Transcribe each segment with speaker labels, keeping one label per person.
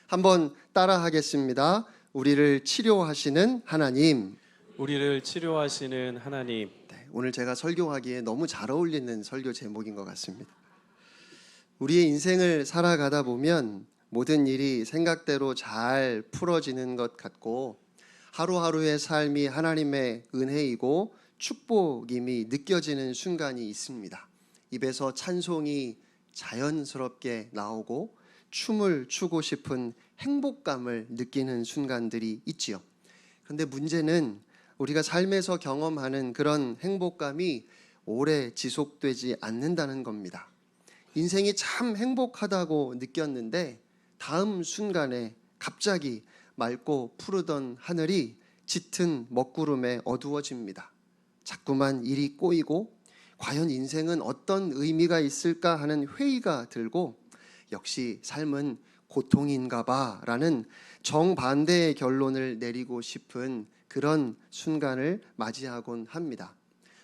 Speaker 1: 한번 따라 하겠습니다. 우리를 치료하시는 하나님.
Speaker 2: 우리를 치료하시는 하나님.
Speaker 1: 네, 오늘 제가 설교하기에 너무 잘 어울리는 설교 제목인 것 같습니다. 우리의 인생을 살아가다 보면 모든 일이 생각대로 잘 풀어지는 것 같고 하루하루의 삶이 하나님의 은혜이고 축복임이 느껴지는 순간이 있습니다. 입에서 찬송이 자연스럽게 나오고 춤을 추고 싶은 행복감을 느끼는 순간들이 있지요. 그런데 문제는 우리가 삶에서 경험하는 그런 행복감이 오래 지속되지 않는다는 겁니다. 인생이 참 행복하다고 느꼈는데 다음 순간에 갑자기 맑고 푸르던 하늘이 짙은 먹구름에 어두워집니다. 자꾸만 일이 꼬이고 과연 인생은 어떤 의미가 있을까 하는 회의가 들고 역시 삶은 고통인가 봐라는 정반대의 결론을 내리고 싶은 그런 순간을 맞이하곤 합니다.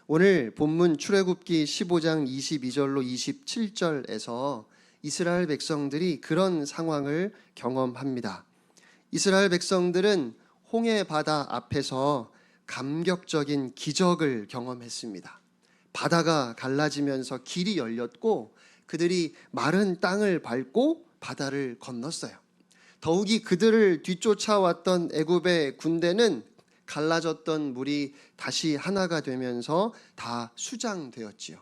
Speaker 1: 오늘 본문 출애굽기 15장 22절로 27절에서 이스라엘 백성들이 그런 상황을 경험합니다. 이스라엘 백성들은 홍해 바다 앞에서 감격적인 기적을 경험했습니다. 바다가 갈라지면서 길이 열렸고 그들이 마른 땅을 밟고 바다를 건넜어요. 더욱이 그들을 뒤쫓아왔던 애굽의 군대는 갈라졌던 물이 다시 하나가 되면서 다 수장되었지요.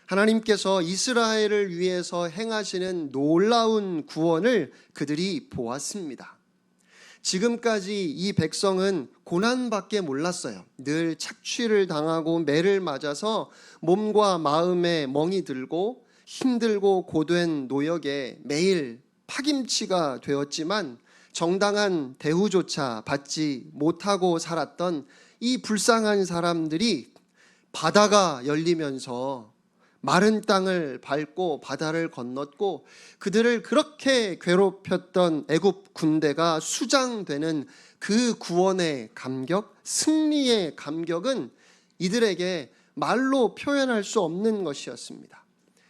Speaker 1: 하나님께서 이스라엘을 위해서 행하시는 놀라운 구원을 그들이 보았습니다. 지금까지 이 백성은 고난밖에 몰랐어요. 늘 착취를 당하고 매를 맞아서 몸과 마음에 멍이 들고 힘들고 고된 노역에 매일 파김치가 되었지만 정당한 대우조차 받지 못하고 살았던 이 불쌍한 사람들이 바다가 열리면서 마른 땅을 밟고 바다를 건넜고 그들을 그렇게 괴롭혔던 애굽 군대가 수장되는 그 구원의 감격, 승리의 감격은 이들에게 말로 표현할 수 없는 것이었습니다.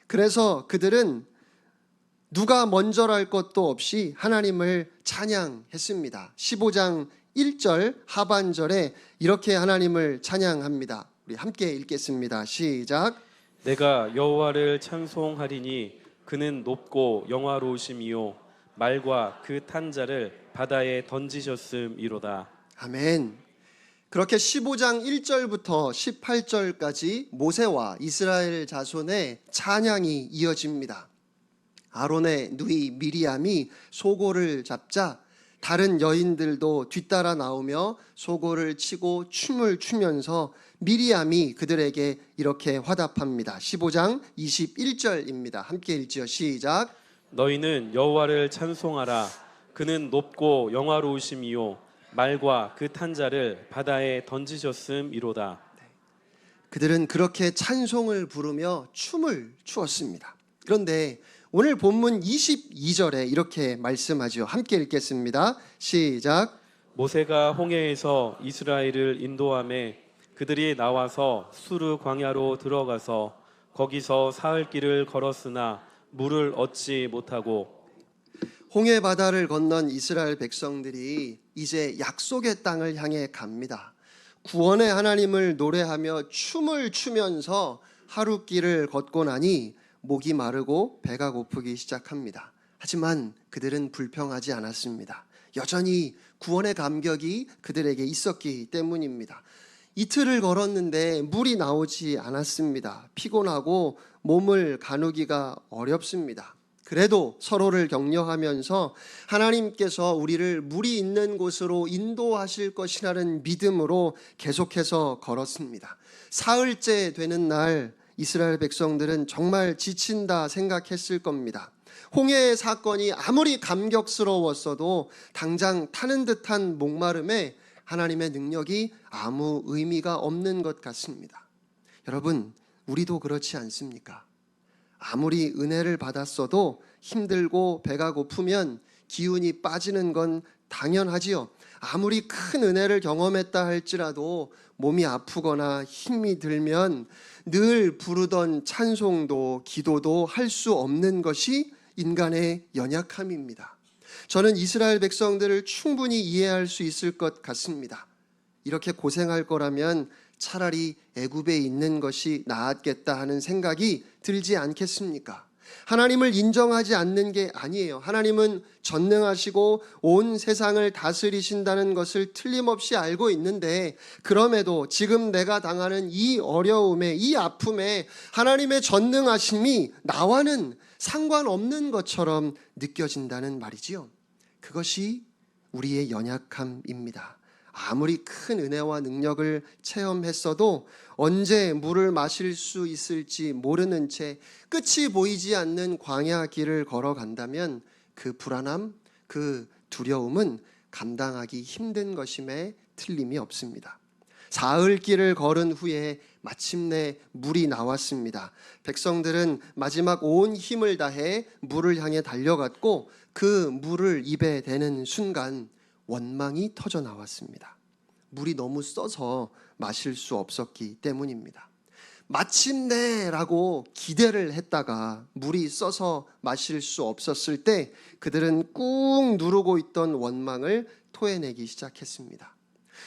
Speaker 1: 그래서 그들은 누가 먼저랄 것도 없이 하나님을 찬양했습니다. 15장 1절 하반절에 이렇게 하나님을 찬양합니다. 우리 함께 읽겠습니다. 시작.
Speaker 2: 내가 여호와를 찬송하리니 그는 높고 영화로우심이요 말과 그 탄 자를 바다에 던지셨음이로다.
Speaker 1: 아멘. 그렇게 15장 1절부터 18절까지 모세와 이스라엘 자손의 찬양이 이어집니다. 아론의 누이 미리암이 소고를 잡자 다른 여인들도 뒤따라 나오며 소고를 치고 춤을 추면서 미리암이 그들에게 이렇게 화답합니다. 15장 21절입니다. 함께 읽지요. 시작.
Speaker 2: 너희는 여호와를 찬송하라. 그는 높고 영화로우심이요 말과 그 탄 자를 바다에 던지셨음이로다.
Speaker 1: 그들은 그렇게 찬송을 부르며 춤을 추었습니다. 그런데 오늘 본문 22절에 이렇게 말씀하죠. 함께 읽겠습니다. 시작.
Speaker 2: 모세가 홍해에서 이스라엘을 인도하매 그들이 나와서 수르 광야로 들어가서 거기서 사흘 길을 걸었으나 물을 얻지 못하고.
Speaker 1: 홍해 바다를 건넌 이스라엘 백성들이 이제 약속의 땅을 향해 갑니다. 구원의 하나님을 노래하며 춤을 추면서 하루길을 걷고 나니 목이 마르고 배가 고프기 시작합니다. 하지만 그들은 불평하지 않았습니다. 여전히 구원의 감격이 그들에게 있었기 때문입니다. 이틀을 걸었는데 물이 나오지 않았습니다. 피곤하고 몸을 가누기가 어렵습니다. 그래도 서로를 격려하면서 하나님께서 우리를 물이 있는 곳으로 인도하실 것이라는 믿음으로 계속해서 걸었습니다. 사흘째 되는 날 이스라엘 백성들은 정말 지친다 생각했을 겁니다. 홍해의 사건이 아무리 감격스러웠어도 당장 타는 듯한 목마름에 하나님의 능력이 아무 의미가 없는 것 같습니다. 여러분, 우리도 그렇지 않습니까? 아무리 은혜를 받았어도 힘들고 배가 고프면 기운이 빠지는 건 당연하지요. 아무리 큰 은혜를 경험했다 할지라도 몸이 아프거나 힘이 들면 늘 부르던 찬송도 기도도 할 수 없는 것이 인간의 연약함입니다. 저는 이스라엘 백성들을 충분히 이해할 수 있을 것 같습니다. 이렇게 고생할 거라면 차라리 애굽에 있는 것이 나았겠다 하는 생각이 들지 않겠습니까? 하나님을 인정하지 않는 게 아니에요. 하나님은 전능하시고 온 세상을 다스리신다는 것을 틀림없이 알고 있는데, 그럼에도 지금 내가 당하는 이 어려움에, 이 아픔에 하나님의 전능하심이 나와는 상관없는 것처럼 느껴진다는 말이지요. 그것이 우리의 연약함입니다. 아무리 큰 은혜와 능력을 체험했어도 언제 물을 마실 수 있을지 모르는 채 끝이 보이지 않는 광야 길을 걸어간다면 그 불안함, 그 두려움은 감당하기 힘든 것임에 틀림이 없습니다. 사흘 길을 걸은 후에 마침내 물이 나왔습니다. 백성들은 마지막 온 힘을 다해 물을 향해 달려갔고, 그 물을 입에 대는 순간 원망이 터져 나왔습니다. 물이 너무 써서 마실 수 없었기 때문입니다. 마침내라고 기대를 했다가 물이 써서 마실 수 없었을 때 그들은 꾹 누르고 있던 원망을 토해내기 시작했습니다.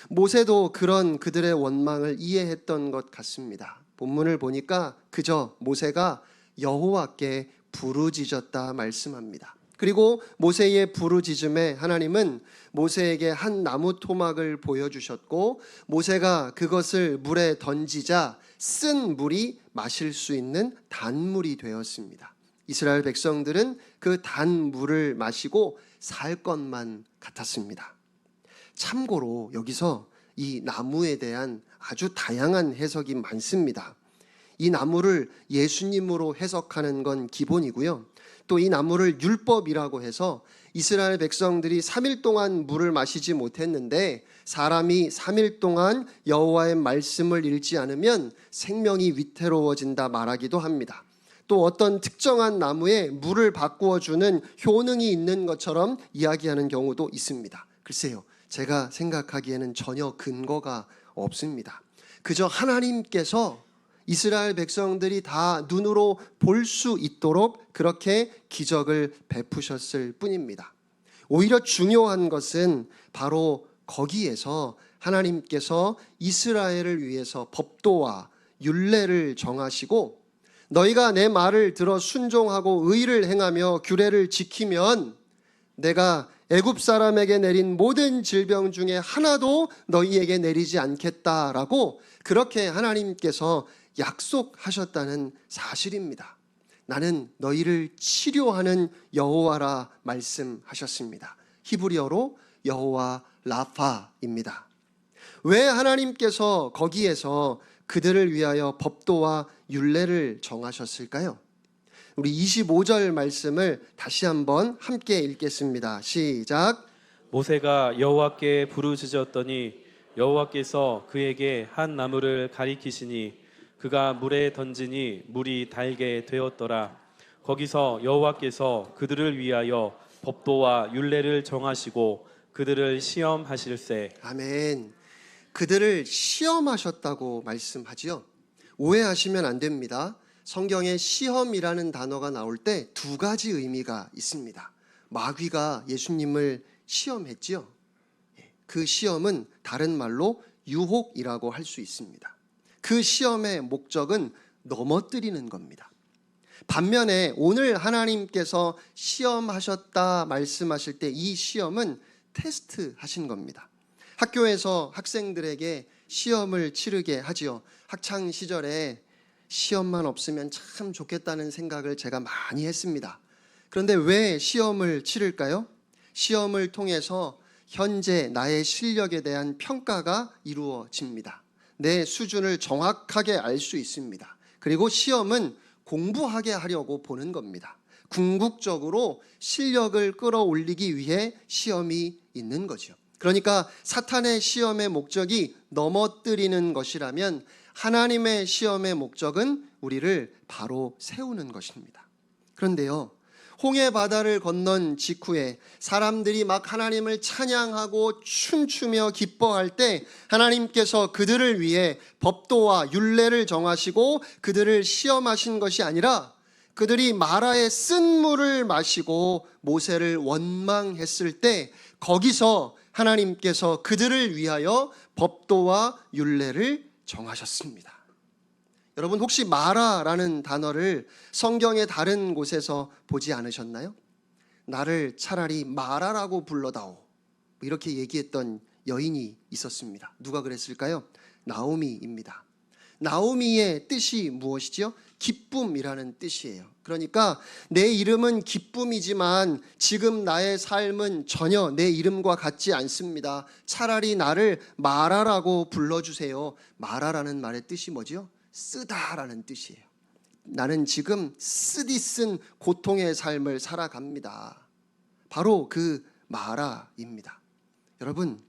Speaker 1: 모세도 그런 그들의 원망을 이해했던 것 같습니다. 본문을 보니까 그저 모세가 여호와께 부르짖었다 말씀합니다. 그리고 모세의 부르짖음에 하나님은 모세에게 한 나무 토막을 보여주셨고, 모세가 그것을 물에 던지자 쓴 물이 마실 수 있는 단물이 되었습니다. 이스라엘 백성들은 그 단물을 마시고 살 것만 같았습니다. 참고로 여기서 이 나무에 대한 아주 다양한 해석이 많습니다. 이 나무를 예수님으로 해석하는 건 기본이고요. 또 이 나무를 율법이라고 해서 이스라엘 백성들이 3일 동안 물을 마시지 못했는데, 사람이 3일 동안 여호와의 말씀을 읽지 않으면 생명이 위태로워진다 말하기도 합니다. 또 어떤 특정한 나무에 물을 바꾸어 주는 효능이 있는 것처럼 이야기하는 경우도 있습니다. 글쎄요, 제가 생각하기에는 전혀 근거가 없습니다. 그저 하나님께서 이스라엘 백성들이 다 눈으로 볼 수 있도록 그렇게 기적을 베푸셨을 뿐입니다. 오히려 중요한 것은 바로 거기에서 하나님께서 이스라엘을 위해서 법도와 율례를 정하시고, 너희가 내 말을 들어 순종하고 의를 행하며 규례를 지키면 내가 애굽 사람에게 내린 모든 질병 중에 하나도 너희에게 내리지 않겠다라고 그렇게 하나님께서 약속하셨다는 사실입니다. 나는 너희를 치료하는 여호와라 말씀하셨습니다. 히브리어로 여호와 라파입니다. 왜 하나님께서 거기에서 그들을 위하여 법도와 율례를 정하셨을까요? 우리 25절 말씀을 다시 한번 함께 읽겠습니다. 시작.
Speaker 2: 모세가 여호와께 부르짖었더니 여호와께서 그에게 한 나무를 가리키시니 그가 물에 던지니 물이 달게 되었더라. 거기서 여호와께서 그들을 위하여 법도와 율례를 정하시고 그들을 시험하실세.
Speaker 1: 아멘. 그들을 시험하셨다고 말씀하지요. 오해하시면 안 됩니다. 성경에 시험이라는 단어가 나올 때 두 가지 의미가 있습니다. 마귀가 예수님을 시험했지요. 그 시험은 다른 말로 유혹이라고 할 수 있습니다. 그 시험의 목적은 넘어뜨리는 겁니다. 반면에 오늘 하나님께서 시험하셨다 말씀하실 때 이 시험은 테스트 하신 겁니다. 학교에서 학생들에게 시험을 치르게 하지요. 학창 시절에 시험만 없으면 참 좋겠다는 생각을 제가 많이 했습니다. 그런데 왜 시험을 치를까요? 시험을 통해서 현재 나의 실력에 대한 평가가 이루어집니다. 내 수준을 정확하게 알 수 있습니다. 그리고 시험은 공부하게 하려고 보는 겁니다. 궁극적으로 실력을 끌어올리기 위해 시험이 있는 거죠. 그러니까 사탄의 시험의 목적이 넘어뜨리는 것이라면 하나님의 시험의 목적은 우리를 바로 세우는 것입니다. 그런데요, 홍해 바다를 건넌 직후에 사람들이 막 하나님을 찬양하고 춤추며 기뻐할 때 하나님께서 그들을 위해 법도와 율례를 정하시고 그들을 시험하신 것이 아니라 그들이 마라의 쓴 물을 마시고 모세를 원망했을 때 거기서 하나님께서 그들을 위하여 법도와 율례를 정하셨습니다. 여러분 혹시 마라라는 단어를 성경의 다른 곳에서 보지 않으셨나요? 나를 차라리 마라라고 불러다오, 이렇게 얘기했던 여인이 있었습니다. 누가 그랬을까요? 나오미입니다. 나오미의 뜻이 무엇이죠? 기쁨이라는 뜻이에요. 그러니까 내 이름은 기쁨이지만 지금 나의 삶은 전혀 내 이름과 같지 않습니다. 차라리 나를 마라라고 불러주세요. 마라라는 말의 뜻이 뭐죠? 쓰다라는 뜻이에요. 나는 지금 쓰디쓴 고통의 삶을 살아갑니다. 바로 그 마라입니다. 여러분,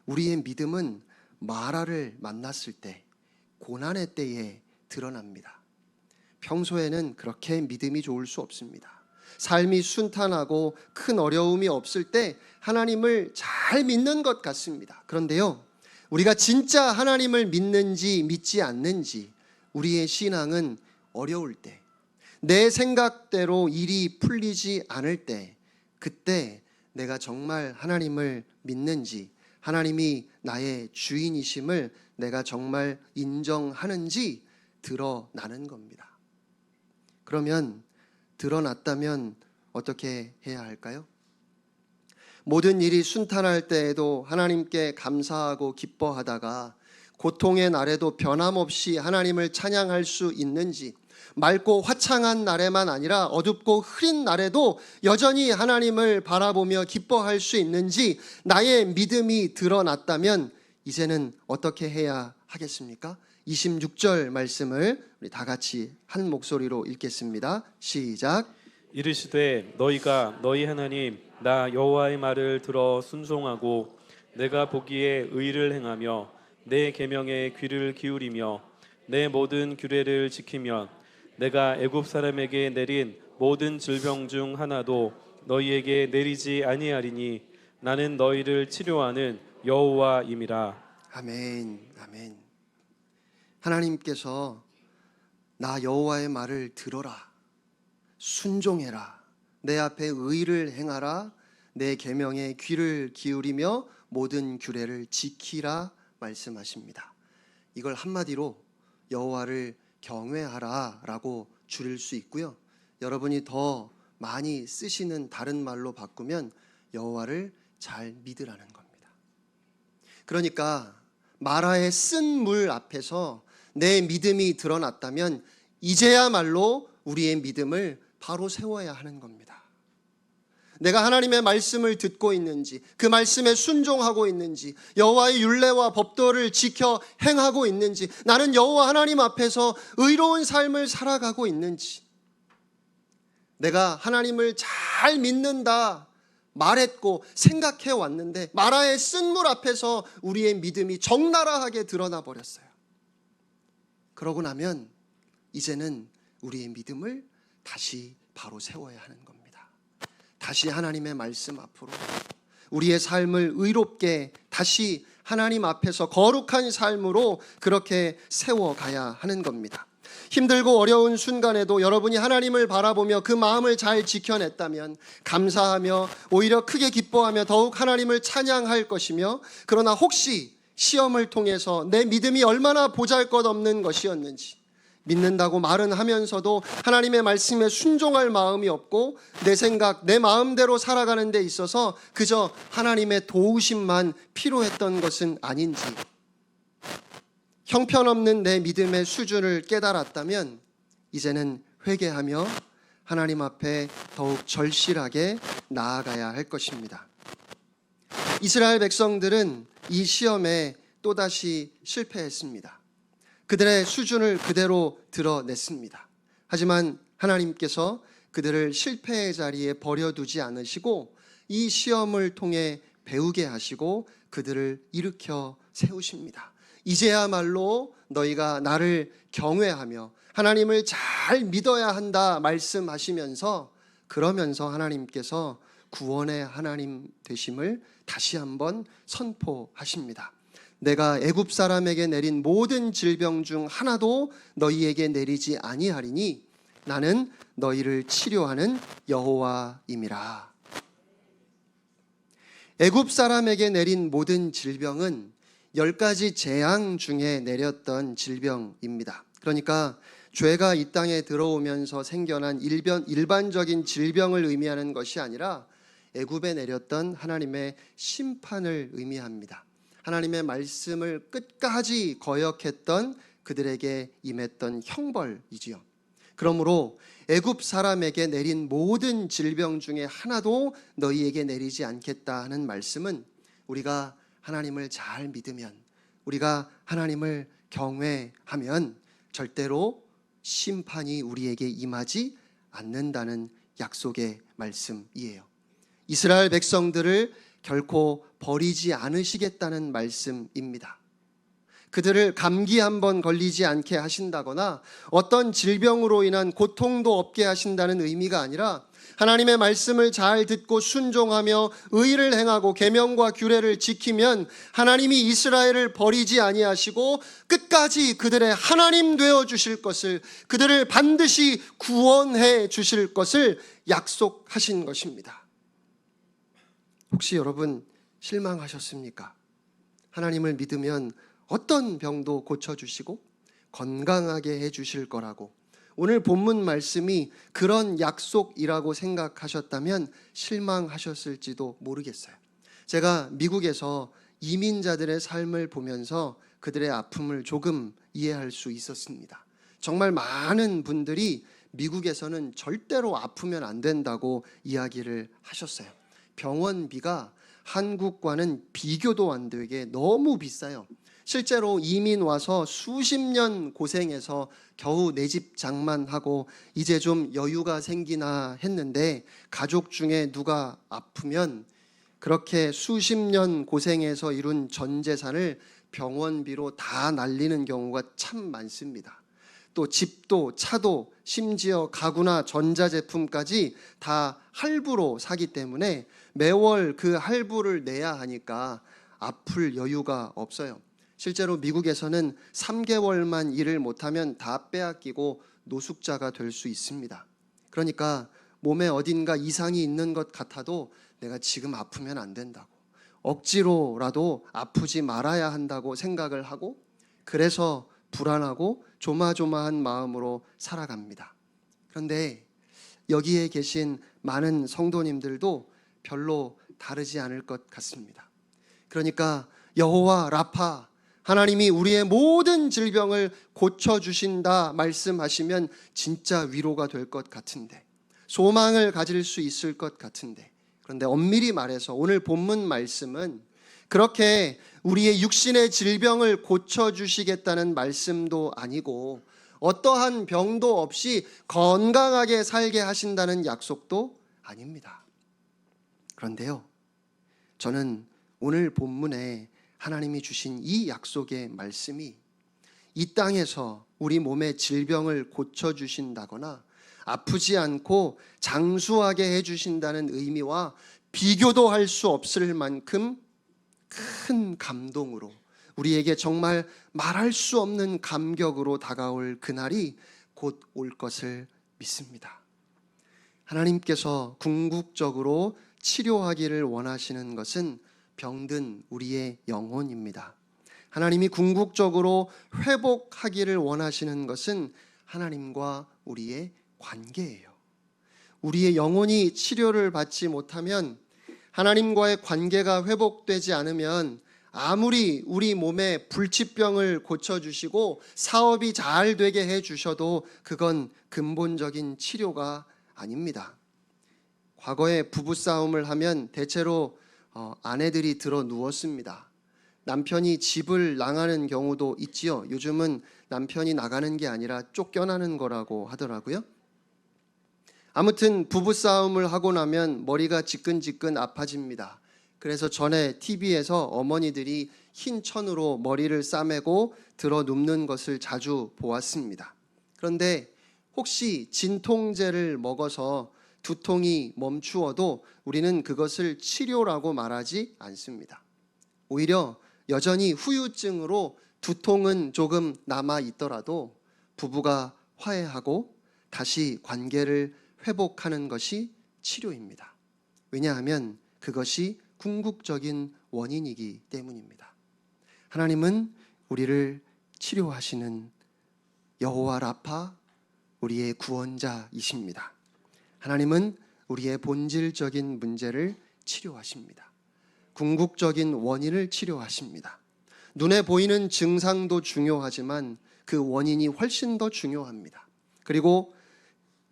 Speaker 1: 우리의 믿음은 마라를 만났을 때, 고난의 때에 드러납니다. 평소에는 그렇게 믿음이 좋을 수 없습니다. 삶이 순탄하고 큰 어려움이 없을 때 하나님을 잘 믿는 것 같습니다. 그런데요, 우리가 진짜 하나님을 믿는지 믿지 않는지, 우리의 신앙은 어려울 때, 내 생각대로 일이 풀리지 않을 때, 그때 내가 정말 하나님을 믿는지, 하나님이 나의 주인이심을 내가 정말 인정하는지 드러나는 겁니다. 그러면 드러났다면 어떻게 해야 할까요? 모든 일이 순탄할 때에도 하나님께 감사하고 기뻐하다가 고통의 날에도 변함없이 하나님을 찬양할 수 있는지, 맑고 화창한 날에만 아니라 어둡고 흐린 날에도 여전히 하나님을 바라보며 기뻐할 수 있는지 나의 믿음이 드러났다면 이제는 어떻게 해야 하겠습니까? 26절 말씀을 우리 다 같이 한 목소리로 읽겠습니다. 시작.
Speaker 2: 이르시되 너희가 너희 하나님 나 여호와의 말을 들어 순종하고 내가 보기에 의를 행하며 내 계명에 귀를 기울이며 내 모든 규례를 지키면 내가 애굽 사람에게 내린 모든 질병 중 하나도 너희에게 내리지 아니하리니 나는 너희를 치료하는 여호와임이라.
Speaker 1: 아멘. 아멘. 하나님께서 나 여호와의 말을 들어라, 순종해라, 내 앞에 의를 행하라, 내 계명에 귀를 기울이며 모든 규례를 지키라 말씀하십니다. 이걸 한마디로 여호와를 경외하라 라고 줄일 수 있고요, 여러분이 더 많이 쓰시는 다른 말로 바꾸면 여호와를 잘 믿으라는 겁니다. 그러니까 마라의 쓴 물 앞에서 내 믿음이 드러났다면 이제야말로 우리의 믿음을 바로 세워야 하는 겁니다. 내가 하나님의 말씀을 듣고 있는지, 그 말씀에 순종하고 있는지, 여호와의 율례와 법도를 지켜 행하고 있는지, 나는 여호와 하나님 앞에서 의로운 삶을 살아가고 있는지, 내가 하나님을 잘 믿는다 말했고 생각해 왔는데 마라의 쓴 물 앞에서 우리의 믿음이 적나라하게 드러나 버렸어요. 그러고 나면 이제는 우리의 믿음을 다시 바로 세워야 하는 겁니다. 다시 하나님의 말씀 앞으로 우리의 삶을 의롭게 다시 하나님 앞에서 거룩한 삶으로 그렇게 세워가야 하는 겁니다. 힘들고 어려운 순간에도 여러분이 하나님을 바라보며 그 마음을 잘 지켜냈다면 감사하며 오히려 크게 기뻐하며 더욱 하나님을 찬양할 것이며, 그러나 혹시 시험을 통해서 내 믿음이 얼마나 보잘것없는 것이었는지, 믿는다고 말은 하면서도 하나님의 말씀에 순종할 마음이 없고 내 생각, 내 마음대로 살아가는 데 있어서 그저 하나님의 도우심만 필요했던 것은 아닌지, 형편없는 내 믿음의 수준을 깨달았다면 이제는 회개하며 하나님 앞에 더욱 절실하게 나아가야 할 것입니다. 이스라엘 백성들은 이 시험에 또다시 실패했습니다. 그들의 수준을 그대로 드러냈습니다. 하지만 하나님께서 그들을 실패의 자리에 버려두지 않으시고 이 시험을 통해 배우게 하시고 그들을 일으켜 세우십니다. 이제야말로 너희가 나를 경외하며 하나님을 잘 믿어야 한다 말씀하시면서, 그러면서 하나님께서 구원의 하나님 되심을 다시 한번 선포하십니다. 내가 애굽 사람에게 내린 모든 질병 중 하나도 너희에게 내리지 아니하리니 나는 너희를 치료하는 여호와임이라. 애굽 사람에게 내린 모든 질병은 10가지 재앙 중에 내렸던 질병입니다. 그러니까 죄가 이 땅에 들어오면서 생겨난 일반적인 질병을 의미하는 것이 아니라 애굽에 내렸던 하나님의 심판을 의미합니다. 하나님의 말씀을 끝까지 거역했던 그들에게 임했던 형벌이지요. 그러므로 애굽 사람에게 내린 모든 질병 중에 하나도 너희에게 내리지 않겠다 하는 말씀은 우리가 하나님을 잘 믿으면, 우리가 하나님을 경외하면 절대로 심판이 우리에게 임하지 않는다는 약속의 말씀이에요. 이스라엘 백성들을 결코 버리지 않으시겠다는 말씀입니다. 그들을 감기 한번 걸리지 않게 하신다거나 어떤 질병으로 인한 고통도 없게 하신다는 의미가 아니라 하나님의 말씀을 잘 듣고 순종하며 의를 행하고 계명과 규례를 지키면 하나님이 이스라엘을 버리지 아니하시고 끝까지 그들의 하나님 되어 주실 것을, 그들을 반드시 구원해 주실 것을 약속하신 것입니다. 혹시 여러분 실망하셨습니까? 하나님을 믿으면 어떤 병도 고쳐주시고 건강하게 해주실 거라고, 오늘 본문 말씀이 그런 약속이라고 생각하셨다면 실망하셨을지도 모르겠어요. 제가 미국에서 이민자들의 삶을 보면서 그들의 아픔을 조금 이해할 수 있었습니다. 정말 많은 분들이 미국에서는 절대로 아프면 안 된다고 이야기를 하셨어요. 병원비가 한국과는 비교도 안 되게 너무 비싸요. 실제로 이민 와서 수십 년 고생해서 겨우 내 집 장만하고 이제 좀 여유가 생기나 했는데 가족 중에 누가 아프면 그렇게 수십 년 고생해서 이룬 전 재산을 병원비로 다 날리는 경우가 참 많습니다. 또 집도 차도 심지어 가구나 전자제품까지 다 할부로 사기 때문에 매월 그 할부를 내야 하니까 아플 여유가 없어요. 실제로 미국에서는 3개월만 일을 못하면 다 빼앗기고 노숙자가 될 수 있습니다. 그러니까 몸에 어딘가 이상이 있는 것 같아도 내가 지금 아프면 안 된다고, 억지로라도 아프지 말아야 한다고 생각을 하고, 그래서 불안하고 조마조마한 마음으로 살아갑니다. 그런데 여기에 계신 많은 성도님들도 별로 다르지 않을 것 같습니다. 그러니까 여호와 라파, 하나님이 우리의 모든 질병을 고쳐주신다 말씀하시면 진짜 위로가 될 것 같은데, 소망을 가질 수 있을 것 같은데, 그런데 엄밀히 말해서 오늘 본문 말씀은 그렇게 우리의 육신의 질병을 고쳐주시겠다는 말씀도 아니고 어떠한 병도 없이 건강하게 살게 하신다는 약속도 아닙니다. 그런데요, 저는 오늘 본문에 하나님이 주신 이 약속의 말씀이 이 땅에서 우리 몸의 질병을 고쳐주신다거나 아프지 않고 장수하게 해주신다는 의미와 비교도 할 수 없을 만큼 큰 감동으로, 우리에게 정말 말할 수 없는 감격으로 다가올 그날이 곧 올 것을 믿습니다. 하나님께서 궁극적으로 치료하기를 원하시는 것은 병든 우리의 영혼입니다. 하나님이 궁극적으로 회복하기를 원하시는 것은 하나님과 우리의 관계예요. 우리의 영혼이 치료를 받지 못하면, 하나님과의 관계가 회복되지 않으면 아무리 우리 몸의 불치병을 고쳐주시고 사업이 잘 되게 해주셔도 그건 근본적인 치료가 아닙니다. 과거에 부부싸움을 하면 대체로 아내들이 들어 누웠습니다. 남편이 집을 나가는 경우도 있지요. 요즘은 남편이 나가는 게 아니라 쫓겨나는 거라고 하더라고요. 아무튼 부부싸움을 하고 나면 머리가 지끈지끈 아파집니다. 그래서 전에 TV에서 어머니들이 흰 천으로 머리를 싸매고 들어 눕는 것을 자주 보았습니다. 그런데 혹시 진통제를 먹어서 두통이 멈추어도 우리는 그것을 치료라고 말하지 않습니다. 오히려 여전히 후유증으로 두통은 조금 남아 있더라도 부부가 화해하고 다시 관계를 회복하는 것이 치료입니다. 왜냐하면 그것이 궁극적인 원인이기 때문입니다. 하나님은 우리를 치료하시는 여호와 라파, 우리의 구원자이십니다. 하나님은 우리의 본질적인 문제를 치료하십니다. 궁극적인 원인을 치료하십니다. 눈에 보이는 증상도 중요하지만 그 원인이 훨씬 더 중요합니다. 그리고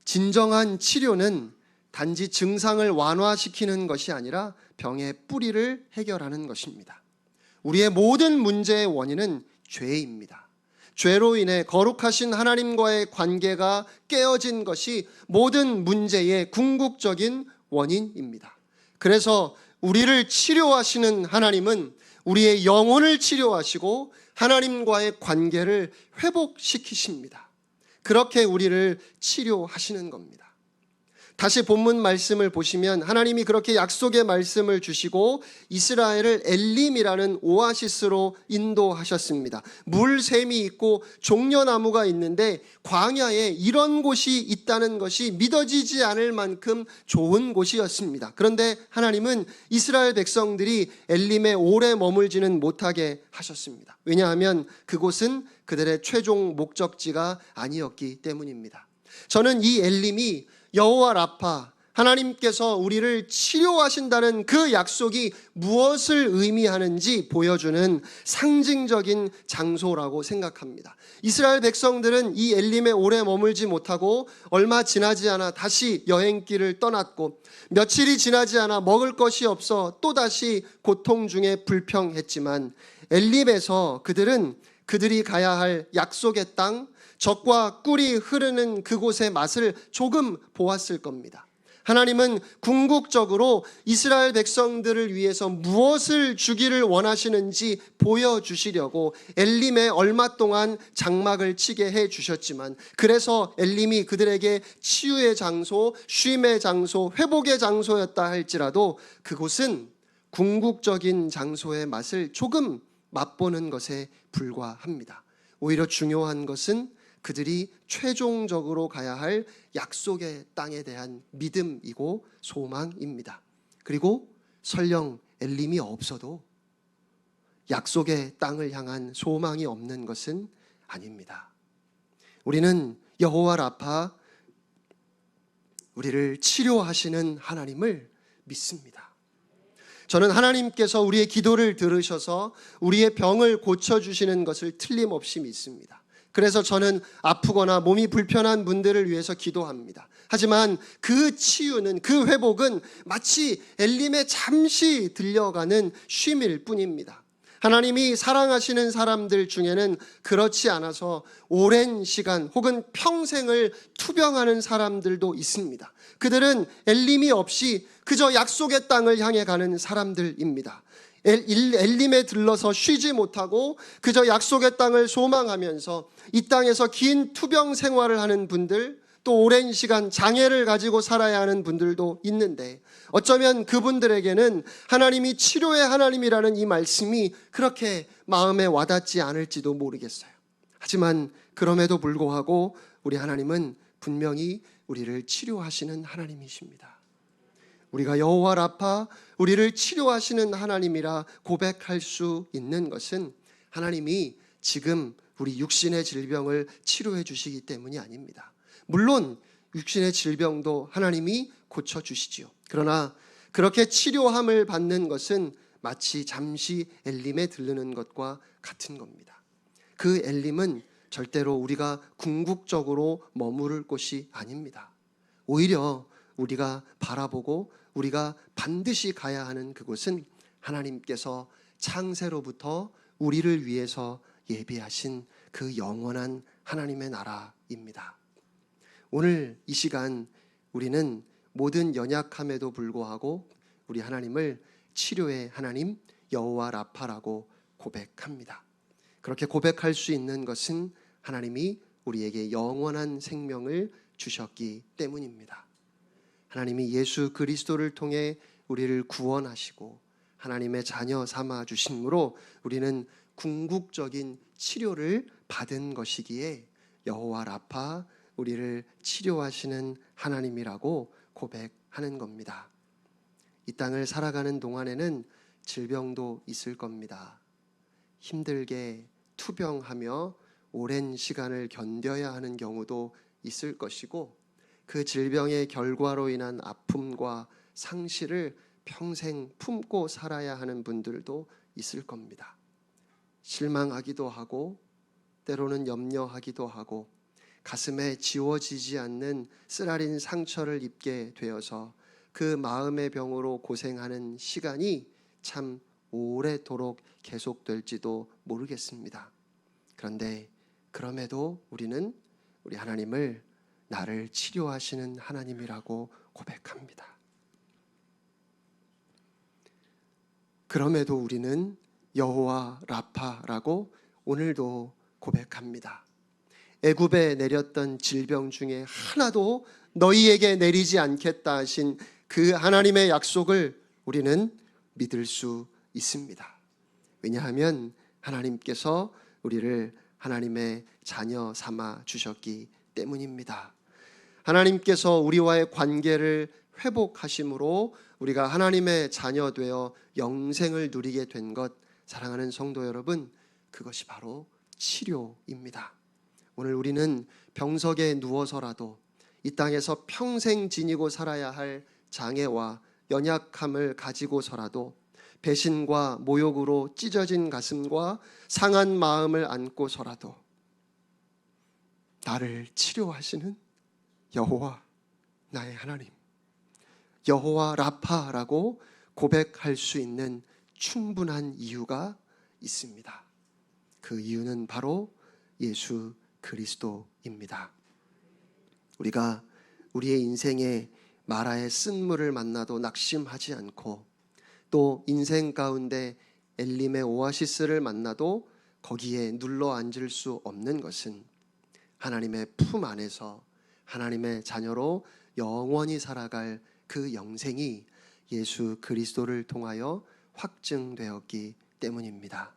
Speaker 1: 진정한 치료는 단지 증상을 완화시키는 것이 아니라 병의 뿌리를 해결하는 것입니다. 우리의 모든 문제의 원인은 죄입니다. 죄로 인해 거룩하신 하나님과의 관계가 깨어진 것이 모든 문제의 궁극적인 원인입니다. 그래서 우리를 치료하시는 하나님은 우리의 영혼을 치료하시고 하나님과의 관계를 회복시키십니다. 그렇게 우리를 치료하시는 겁니다. 다시 본문 말씀을 보시면 하나님이 그렇게 약속의 말씀을 주시고 이스라엘을 엘림이라는 오아시스로 인도하셨습니다. 물샘이 있고 종려나무가 있는데 광야에 이런 곳이 있다는 것이 믿어지지 않을 만큼 좋은 곳이었습니다. 그런데 하나님은 이스라엘 백성들이 엘림에 오래 머물지는 못하게 하셨습니다. 왜냐하면 그곳은 그들의 최종 목적지가 아니었기 때문입니다. 저는 이 엘림이 여호와 라파, 하나님께서 우리를 치료하신다는 그 약속이 무엇을 의미하는지 보여주는 상징적인 장소라고 생각합니다. 이스라엘 백성들은 이 엘림에 오래 머물지 못하고 얼마 지나지 않아 다시 여행길을 떠났고 며칠이 지나지 않아 먹을 것이 없어 또다시 고통 중에 불평했지만 엘림에서 그들이 가야 할 약속의 땅, 젖과 꿀이 흐르는 그곳의 맛을 조금 보았을 겁니다. 하나님은 궁극적으로 이스라엘 백성들을 위해서 무엇을 주기를 원하시는지 보여주시려고 엘림에 얼마 동안 장막을 치게 해주셨지만, 그래서 엘림이 그들에게 치유의 장소, 쉼의 장소, 회복의 장소였다 할지라도 그곳은 궁극적인 장소의 맛을 조금 맛보는 것에 불과합니다. 오히려 중요한 것은 그들이 최종적으로 가야 할 약속의 땅에 대한 믿음이고 소망입니다. 그리고 설령 엘림이 없어도 약속의 땅을 향한 소망이 없는 것은 아닙니다. 우리는 여호와 라파, 우리를 치료하시는 하나님을 믿습니다. 저는 하나님께서 우리의 기도를 들으셔서 우리의 병을 고쳐주시는 것을 틀림없이 믿습니다. 그래서 저는 아프거나 몸이 불편한 분들을 위해서 기도합니다. 하지만 그 치유는, 그 회복은 마치 엘림에 잠시 들려가는 쉼일 뿐입니다. 하나님이 사랑하시는 사람들 중에는 그렇지 않아서 오랜 시간 혹은 평생을 투병하는 사람들도 있습니다. 그들은 엘림이 없이 그저 약속의 땅을 향해 가는 사람들입니다. 엘림에 들러서 쉬지 못하고 그저 약속의 땅을 소망하면서 이 땅에서 긴 투병 생활을 하는 분들, 또 오랜 시간 장애를 가지고 살아야 하는 분들도 있는데, 어쩌면 그분들에게는 하나님이 치료의 하나님이라는 이 말씀이 그렇게 마음에 와닿지 않을지도 모르겠어요. 하지만 그럼에도 불구하고 우리 하나님은 분명히 우리를 치료하시는 하나님이십니다. 우리가 여호와 라파, 우리를 치료하시는 하나님이라 고백할 수 있는 것은 하나님이 지금 우리 육신의 질병을 치료해 주시기 때문이 아닙니다. 물론 육신의 질병도 하나님이 고쳐주시지요. 그러나 그렇게 치료함을 받는 것은 마치 잠시 엘림에 들르는 것과 같은 겁니다. 그 엘림은 절대로 우리가 궁극적으로 머무를 곳이 아닙니다. 오히려 우리가 바라보고 우리가 반드시 가야 하는 그곳은 하나님께서 창세로부터 우리를 위해서 예비하신 그 영원한 하나님의 나라입니다. 오늘 이 시간 우리는 모든 연약함에도 불구하고 우리 하나님을 치료의 하나님 여호와 라파라고 고백합니다. 그렇게 고백할 수 있는 것은 하나님이 우리에게 영원한 생명을 주셨기 때문입니다. 하나님이 예수 그리스도를 통해 우리를 구원하시고 하나님의 자녀 삼아 주심으로 우리는 궁극적인 치료를 받은 것이기에 여호와 라파, 우리를 치료하시는 하나님이라고 고백하는 겁니다. 이 땅을 살아가는 동안에는 질병도 있을 겁니다. 힘들게 투병하며 오랜 시간을 견뎌야 하는 경우도 있을 것이고, 그 질병의 결과로 인한 아픔과 상실을 평생 품고 살아야 하는 분들도 있을 겁니다. 실망하기도 하고 때로는 염려하기도 하고 가슴에 지워지지 않는 쓰라린 상처를 입게 되어서 그 마음의 병으로 고생하는 시간이 참 오래도록 계속될지도 모르겠습니다. 그런데 그럼에도 우리는 우리 하나님을 나를 치료하시는 하나님이라고 고백합니다. 그럼에도 우리는 여호와 라파라고 오늘도 고백합니다. 애굽에 내렸던 질병 중에 하나도 너희에게 내리지 않겠다 하신 그 하나님의 약속을 우리는 믿을 수 있습니다. 왜냐하면 하나님께서 우리를 하나님의 자녀 삼아 주셨기 때문입니다. 하나님께서 우리와의 관계를 회복하심으로 우리가 하나님의 자녀 되어 영생을 누리게 된 것, 사랑하는 성도 여러분, 그것이 바로 치료입니다. 오늘 우리는 병석에 누워서라도 이 땅에서 평생 지니고 살아야 할 장애와 연약함을 가지고서라도 배신과 모욕으로 찢어진 가슴과 상한 마음을 안고서라도 나를 치료하시는 여호와 나의 하나님, 여호와 라파라고 고백할 수 있는 충분한 이유가 있습니다. 그 이유는 바로 예수 그리스도입니다. 우리가 우리의 인생에 마라의 쓴물을 만나도 낙심하지 않고, 또 인생 가운데 엘림의 오아시스를 만나도 거기에 눌러 앉을 수 없는 것은 하나님의 품 안에서 하나님의 자녀로 영원히 살아갈 그 영생이 예수 그리스도를 통하여 확증되었기 때문입니다.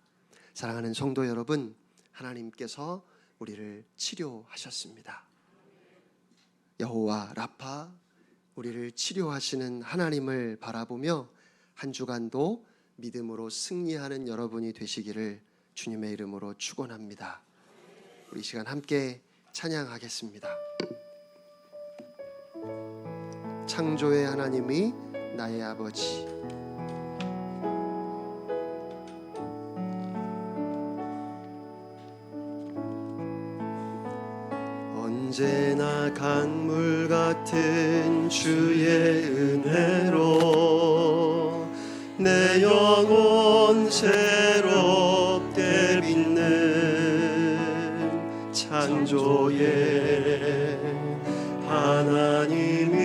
Speaker 1: 사랑하는 성도 여러분, 하나님께서 우리를 치료하셨습니다. 여호와 라파, 우리를 치료하시는 하나님을 바라보며 한 주간도 믿음으로 승리하는 여러분이 되시기를 주님의 이름으로 축원합니다. 우리 시간 함께 찬양하겠습니다. 창조의 하나님이 나의 아버지, 언제나 강물 같은 주의 은혜로 내 영혼 새롭게 빛는 창조의 하나님이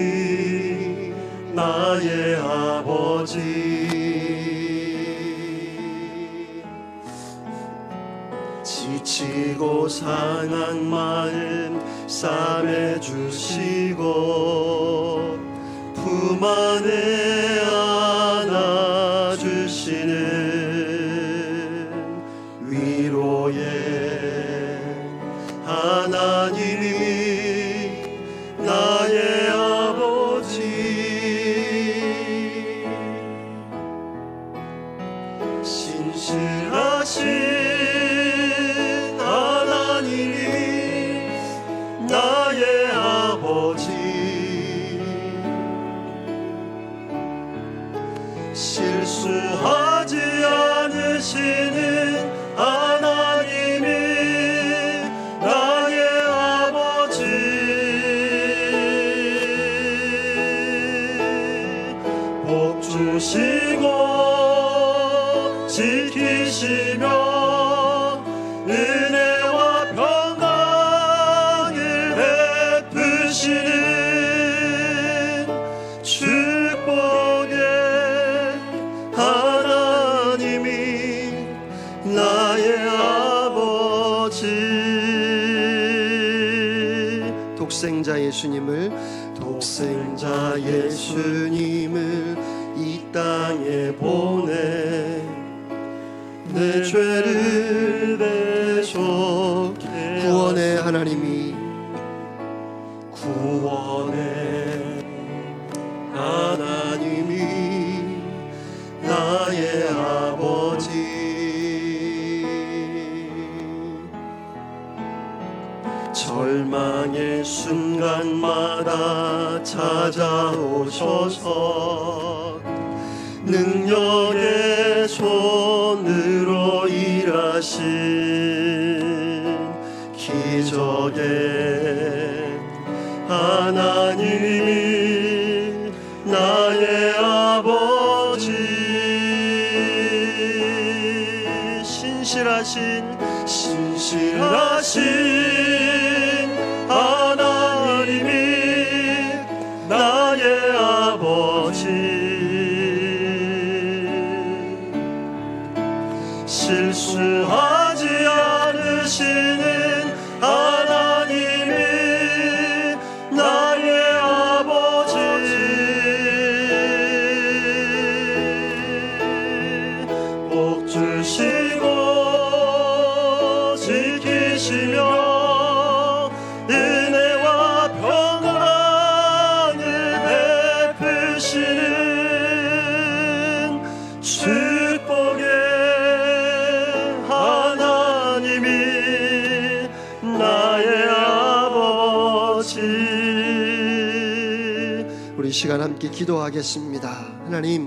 Speaker 1: 나의 아버지, 지치고 상한 마음 싸매 주시고 품 안에 안아 주시는 위로의 하나님이 나의 아버지, 신실하신 나의 아버지, 실수하지 않으시는 하나님이 나의 아버지, 복 주시고 지키시며 은혜와 평강을 베푸시는 축복의 하나님이 나의 아버지, 독생자 예수님을 이 땅에 보내 내 죄를 대속해 구원의 하나님이
Speaker 3: 절망의 순간마다 찾아오셔서 능력의 손으로 일하신 기적의 하나님이 나의 아버지, 신실하신 하나님이 나의 아버지, 실수하지 않으시는 하나님이 나의 아버지, 복 주시고 지키시며 은혜와 평안을 베푸시는 축복의 하나님이 나의 아버지.
Speaker 1: 우리 시간 함께 기도하겠습니다. 하나님,